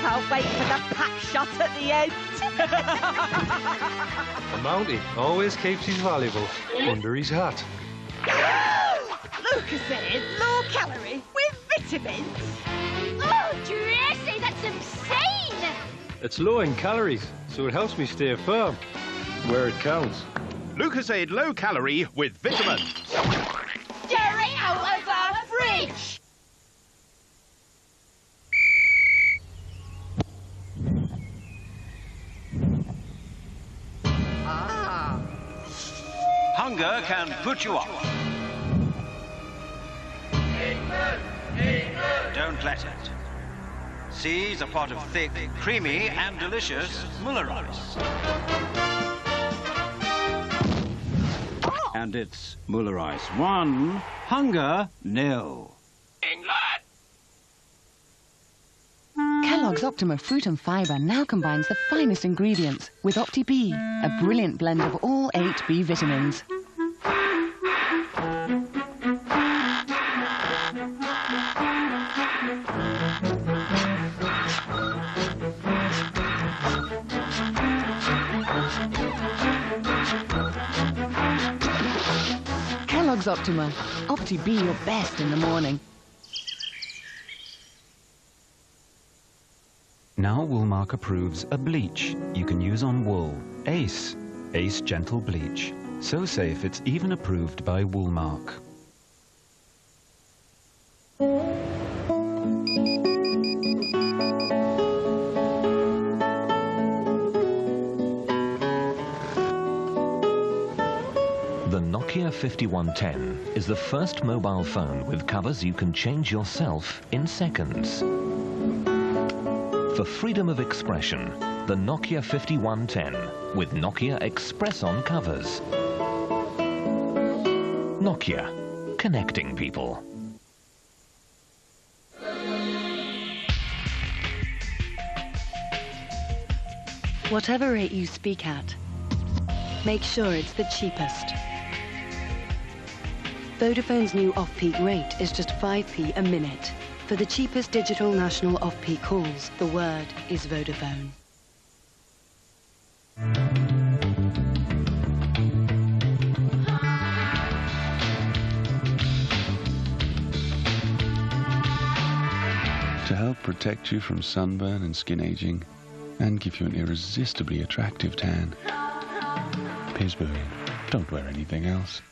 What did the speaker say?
can't wait for the pack shot at the end. The Mountie always keeps his valuables under his hat. Lucozade, low calorie with vitamins. Oh, Tracy, that's insane! It's low in calories, so it helps me stay firm where it counts. Lucozade low calorie with vitamins. Jerry, out of our fridge! Hunger can put you off. Don't let it. Seize a pot of thick, creamy and delicious Muller rice. And it's Muller rice 1, hunger 0. England! Kellogg's Optima Fruit and Fibre now combines the finest ingredients with Opti-B, a brilliant blend of all 8 B vitamins. Kellogg's Optima. Opti-B, your best in the morning. Now Woolmark approves a bleach you can use on wool. Ace Gentle Bleach. So safe it's even approved by Woolmark. The Nokia 5110 is the first mobile phone with covers you can change yourself in seconds. For freedom of expression, the Nokia 5110 with Nokia Express-On covers. Nokia, connecting people. Whatever rate you speak at, make sure it's the cheapest. Vodafone's new off-peak rate is just 5p a minute. For the cheapest digital national off-peak calls, the word is Vodafone. To help protect you from sunburn and skin aging, and give you an irresistibly attractive tan, Pillsbury, don't wear anything else.